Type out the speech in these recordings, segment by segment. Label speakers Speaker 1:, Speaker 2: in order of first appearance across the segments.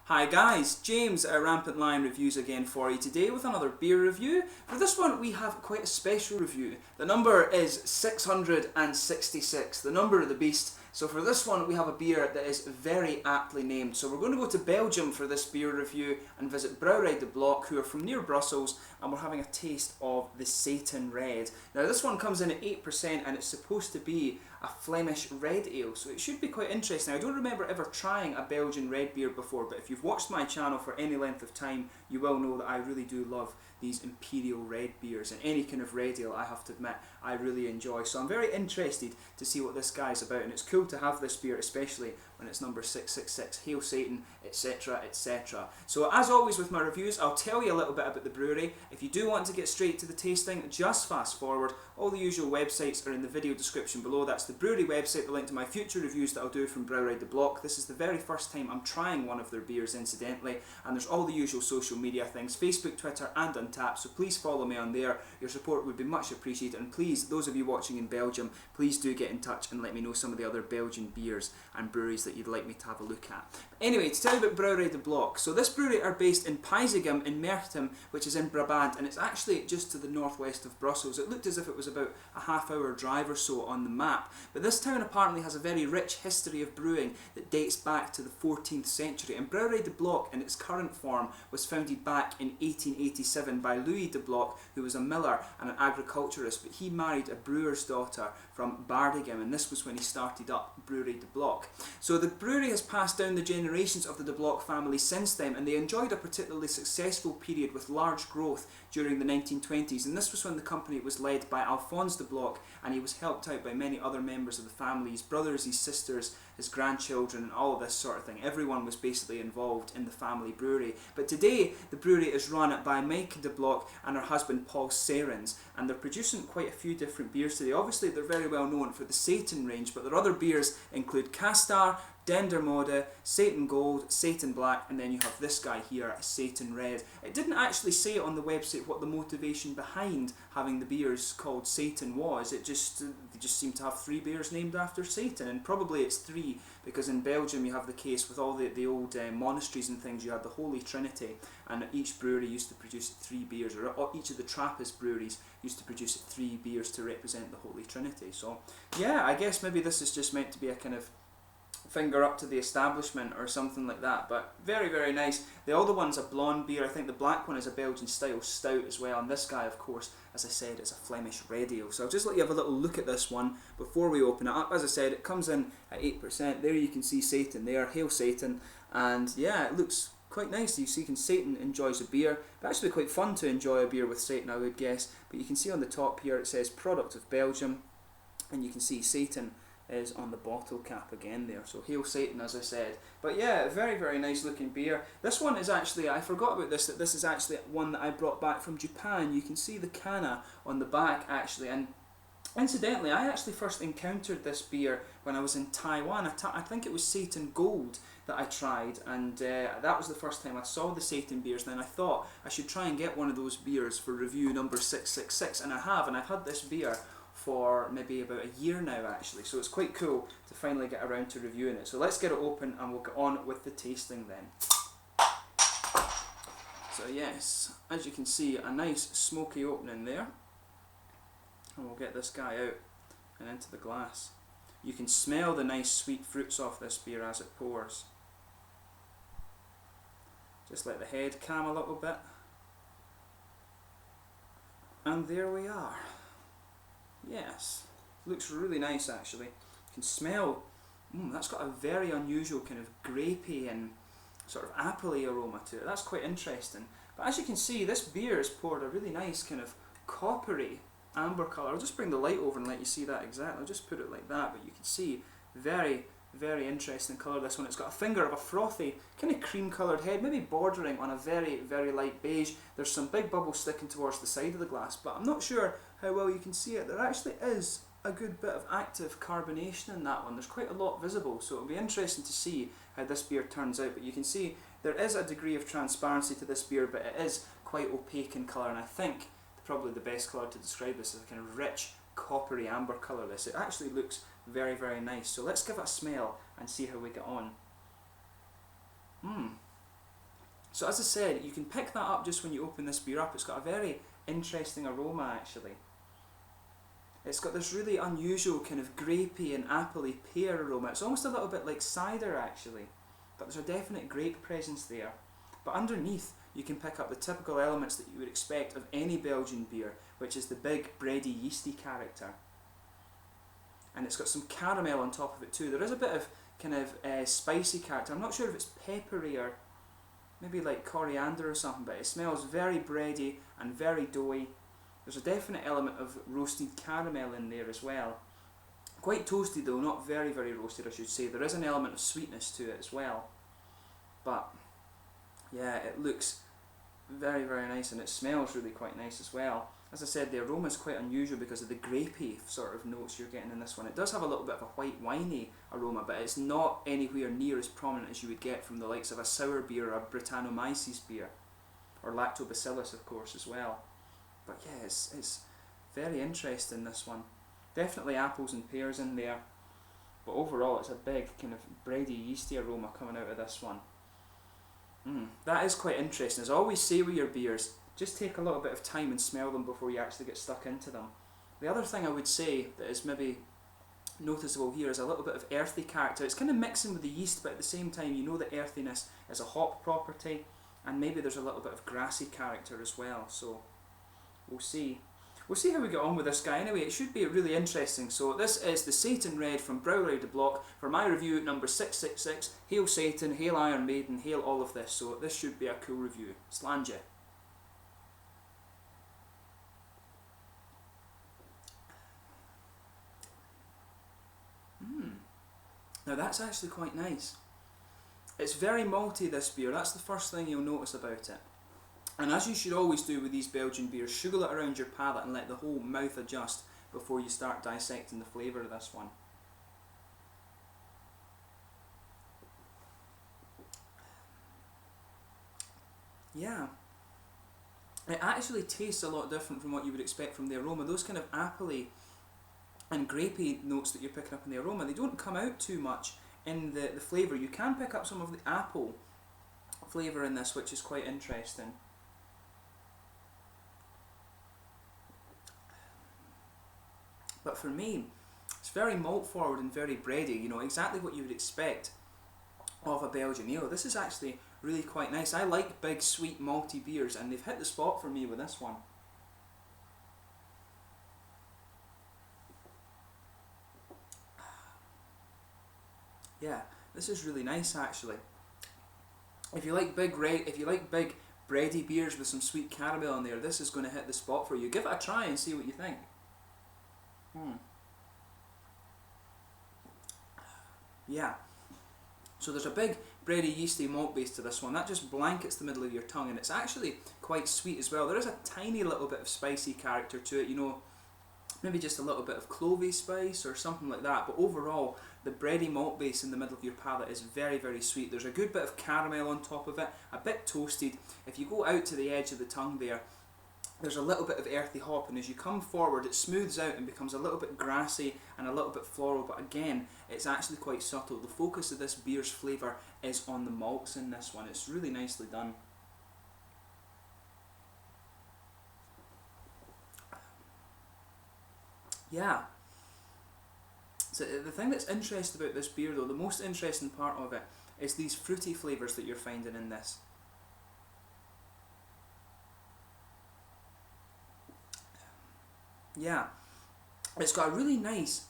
Speaker 1: Hi guys, James at RampantLionReviews again for you today with another beer review. For this one we have quite a special review. The number is 666, the number of the beast. So for this one we have a beer that is very aptly named. So we're going to go to Belgium for this beer review and visit Brouwerij de Block, who are from near Brussels, and we're having a taste of the Satan Red. Now this one comes in at 8% and it's supposed to be a Flemish red ale, so it should be quite interesting. I don't remember ever trying a Belgian red beer before, but if you've watched my channel for any length of time, you will know that I really do love these imperial red beers, and any kind of red ale, I have to admit, I really enjoy. So I'm very interested to see what this guy's about, and it's cool to have this beer, especially when it's number 666, Hail Satan, etc, etc. So as always with my reviews, I'll tell you a little bit about the brewery. If you do want to get straight to the tasting, just fast forward. All the usual websites are in the video description below. That's the brewery website, the link to my future reviews that I'll do from Brouwerij de Block. This is the very first time I'm trying one of their beers, incidentally, and there's all the usual social media things, Facebook, Twitter and Untappd, so please follow me on there. Your support would be much appreciated, and please, those of you watching in Belgium, please do get in touch and let me know some of the other Belgian beers and breweries that you'd like me to have a look at. But anyway, to tell you about Brouwerij de Block. So this brewery are based in Peisegem in Merchtem, which is in Brabant, and it's actually just to the northwest of Brussels. It looked as if it was about a half-hour drive or so on the map, but this town apparently has a very rich history of brewing that dates back to the 14th century, and Brouwerij de Block in its current form was founded back in 1887 by Louis de Block, who was a miller and an agriculturist, but he married a brewer's daughter from Bardegem, and this was when he started up Brouwerij de Block. So the brewery has passed down the generations of the de Block family since then, and they enjoyed a particularly successful period with large growth during the 1920s, and this was when the company was led by Alphonse de Block, and he was helped out by many other members of the family, his brothers, his sisters, his grandchildren, and all of this sort of thing. Everyone was basically involved in the family brewery. But today the brewery is run by Mike de Block and her husband Paul Serens, and they're producing quite a few different beers today. Obviously they're very well known for the Satan range, but their other beers include Castar, Dendermode, Satan Gold, Satan Black, and then you have this guy here, Satan Red. It didn't actually say on the website what the motivation behind having the beers called Satan was. They just seem to have 3 beers named after Satan, and probably it's 3 because in Belgium you have the case with all the old monasteries and things. You had the Holy Trinity, and each brewery used to produce 3 beers, or each of the Trappist breweries used to produce 3 beers to represent the Holy Trinity. So yeah, I guess maybe this is just meant to be a kind of finger up to the establishment or something like that, but very, very nice. The other one's a blonde beer. I think the black one is a Belgian style stout as well, and this guy, of course, as I said, is a Flemish red ale. So I'll just let you have a little look at this one before we open it up. As I said, it comes in at 8%. There you can see Satan there, Hail Satan, and yeah, it looks quite nice. You see, Satan enjoys a beer. But actually quite fun to enjoy a beer with Satan, I would guess. But you can see on the top here it says product of Belgium, and you can see Satan is on the bottle cap again there, so Hail Satan, as I said. But yeah, very, very nice looking beer. This one is actually, I forgot about this, that this is actually one that I brought back from Japan. You can see the canna on the back actually, and incidentally I actually first encountered this beer when I was in Taiwan. I think it was Satan Gold that I tried, and that was the first time I saw the Satan beers. Then I thought I should try and get one of those beers for review number 666, and I have, and I've had this beer for maybe about a year now actually, so it's quite cool to finally get around to reviewing it. So let's get it open and we'll get on with the tasting then. So yes, as you can see, a nice smoky opening there, and we'll get this guy out and into the glass. You can smell the nice sweet fruits off this beer as it pours. Just let the head calm a little bit, and there we are. Yes, looks really nice actually. You can smell, that's got a very unusual kind of grapey and sort of appley aroma to it. That's quite interesting. But as you can see, this beer is poured a really nice kind of coppery amber colour. I'll just bring the light over and let you see that exactly. I'll just put it like that, but you can see very, very interesting colour, this one. It's got a finger of a frothy, kind of cream coloured head, maybe bordering on a very, very light beige. There's some big bubbles sticking towards the side of the glass, but I'm not sure how well you can see it. There actually is a good bit of active carbonation in that one. There's quite a lot visible, so it'll be interesting to see how this beer turns out. But you can see there is a degree of transparency to this beer, but it is quite opaque in colour, and I think probably the best colour to describe this is a kind of rich coppery amber colour. This, it actually looks very, very nice. So let's give it a smell and see how we get on. So as I said, you can pick that up just when you open this beer up. It's got a very interesting aroma actually. It's got this really unusual kind of grapey and appley pear aroma. It's almost a little bit like cider actually, but there's a definite grape presence there. But underneath you can pick up the typical elements that you would expect of any Belgian beer, which is the big bready yeasty character. And it's got some caramel on top of it too. There is a bit of kind of spicy character. I'm not sure if it's peppery or maybe like coriander or something, but it smells very bready and very doughy. There's a definite element of roasted caramel in there as well. Quite toasty though, not very, very roasted I should say. There is an element of sweetness to it as well. But yeah, it looks very, very nice, and it smells really quite nice as well. As I said, the aroma is quite unusual because of the grapey sort of notes you're getting in this one. It does have a little bit of a white winey aroma, but it's not anywhere near as prominent as you would get from the likes of a sour beer or a Brettanomyces beer, or Lactobacillus of course as well. But yeah, it's very interesting, this one. Definitely apples and pears in there, but overall it's a big kind of bready yeasty aroma coming out of this one. That is quite interesting. As I always say with your beers, just take a little bit of time and smell them before you actually get stuck into them. The other thing I would say that is maybe noticeable here is a little bit of earthy character. It's kind of mixing with the yeast, but at the same time you know the earthiness is a hop property, and maybe there's a little bit of grassy character as well. So we'll see. We'll see how we get on with this guy. Anyway, it should be really interesting. So this is the Satan Red from Brouwerij de Block for my review number 666. Hail Satan, hail Iron Maiden, hail all of this. So this should be a cool review. Slanje. Now that's actually quite nice. It's very malty, this beer. That's the first thing you'll notice about it. And as you should always do with these Belgian beers, sugar it around your palate and let the whole mouth adjust before you start dissecting the flavour of this one. Yeah. It actually tastes a lot different from what you would expect from the aroma. Those kind of appley and grapey notes that you're picking up in the aroma, they don't come out too much in the flavour. You can pick up some of the apple flavour in this, which is quite interesting. But for me, it's very malt forward and very bready, you know, exactly what you would expect of a Belgian ale. This is actually really quite nice. I like big, sweet, malty beers, and they've hit the spot for me with this one. Yeah, this is really nice actually. If you like big bready beers with some sweet caramel in there, this is going to hit the spot for you. Give it a try and see what you think. Yeah. So there's a big bready yeasty malt base to this one. That just blankets the middle of your tongue, and it's actually quite sweet as well. There is a tiny little bit of spicy character to it, you know, maybe just a little bit of clovey spice or something like that, but overall the bready malt base in the middle of your palate is very, very sweet. There's a good bit of caramel on top of it, a bit toasted. If you go out to the edge of the tongue there's a little bit of earthy hop, and as you come forward it smooths out and becomes a little bit grassy and a little bit floral, but again it's actually quite subtle. The focus of this beer's flavour is on the malts in this one. It's really nicely done. Yeah. So the thing that's interesting about this beer though, the most interesting part of it, is these fruity flavours that you're finding in this. Yeah, it's got a really nice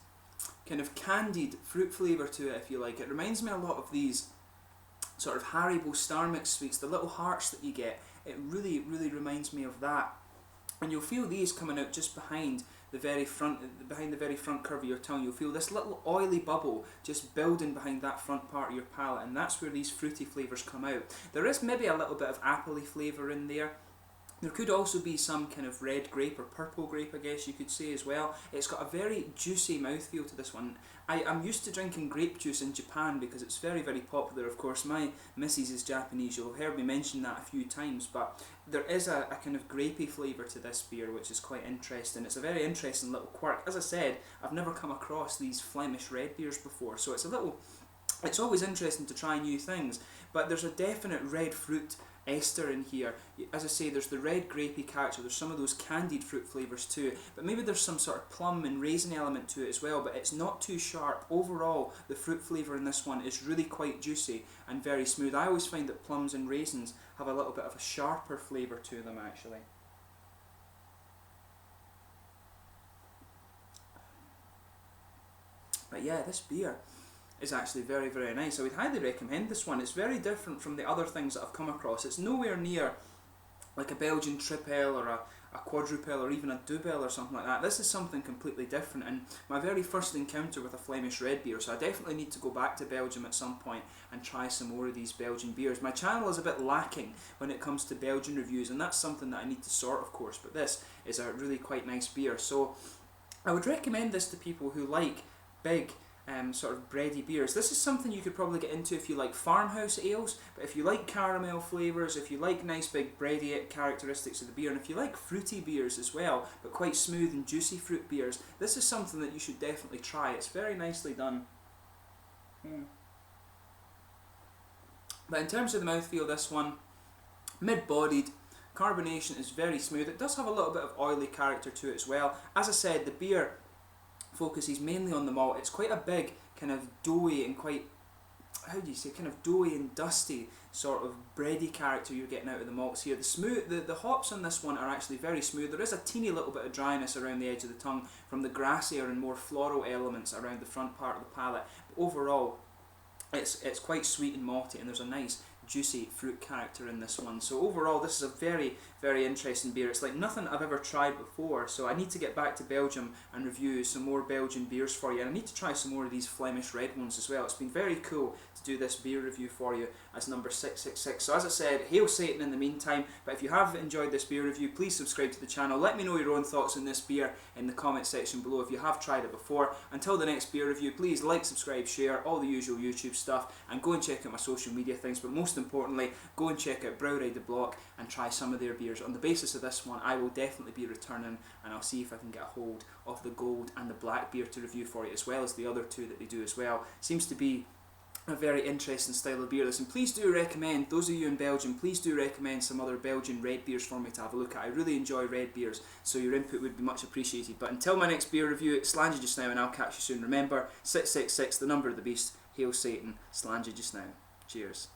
Speaker 1: kind of candied fruit flavour to it, if you like. It reminds me a lot of these sort of Haribo Star Mix sweets, the little hearts that you get. It really, really reminds me of that. And you'll feel these coming out just behind the very front curve of your tongue. You'll feel this little oily bubble just building behind that front part of your palate, and that's where these fruity flavours come out. There is maybe a little bit of appley flavour in there. There could also be some kind of red grape or purple grape, I guess you could say as well. It's got a very juicy mouthfeel to this one. I'm used to drinking grape juice in Japan because it's very, very popular. Of course, my missus is Japanese. You'll have heard me mention that a few times, but there is a kind of grapey flavour to this beer, which is quite interesting. It's a very interesting little quirk. As I said, I've never come across these Flemish red beers before, so it's always interesting to try new things, but there's a definite red fruit ester in here. As I say, there's the red grapey character, there's some of those candied fruit flavours too, but maybe there's some sort of plum and raisin element to it as well, but it's not too sharp. Overall, the fruit flavour in this one is really quite juicy and very smooth. I always find that plums and raisins have a little bit of a sharper flavour to them actually. But yeah, this beer is actually very, very nice. I would highly recommend this one. It's very different from the other things that I've come across. It's nowhere near like a Belgian triple or a quadruple or even a double or something like that. This is something completely different, and my very first encounter with a Flemish red beer, so I definitely need to go back to Belgium at some point and try some more of these Belgian beers. My channel is a bit lacking when it comes to Belgian reviews, and that's something that I need to sort, of course, but this is a really quite nice beer. So I would recommend this to people who like big sort of bready beers. This is something you could probably get into if you like farmhouse ales, but if you like caramel flavours, if you like nice big bready characteristics of the beer, and if you like fruity beers as well, but quite smooth and juicy fruit beers, this is something that you should definitely try. It's very nicely done. But in terms of the mouthfeel, this one, mid-bodied, carbonation is very smooth. It does have a little bit of oily character to it as well. As I said, the beer focuses mainly on the malt. It's quite a big kind of doughy and quite, how do you say, kind of doughy and dusty sort of bready character you're getting out of the malts here. The hops on this one are actually very smooth. There is a teeny little bit of dryness around the edge of the tongue from the grassier and more floral elements around the front part of the palate. But overall, it's quite sweet and malty, and there's a nice juicy fruit character in this one. So overall, this is a very, very interesting beer. It's like nothing I've ever tried before, so I need to get back to Belgium and review some more Belgian beers for you, and I need to try some more of these Flemish red ones as well. It's been very cool to do this beer review for you as number 666. So as I said, hail Satan in the meantime, but if you have enjoyed this beer review, please subscribe to the channel. Let me know your own thoughts on this beer in the comment section below if you have tried it before. Until the next beer review, please like, subscribe, share, all the usual YouTube stuff, and go and check out my social media things, but most importantly, go and check out Brouwerij de Block and try some of their beers. On the basis of this one, I will definitely be returning, and I'll see if I can get a hold of the gold and the black beer to review for you, as well as the other two that they do as well. Seems to be a very interesting style of beer. Listen, please do recommend, those of you in Belgium, please do recommend some other Belgian red beers for me to have a look at. I really enjoy red beers, so your input would be much appreciated. But until my next beer review, slange you just now, and I'll catch you soon. Remember, 666, the number of the beast. Hail Satan, slange you just now. Cheers.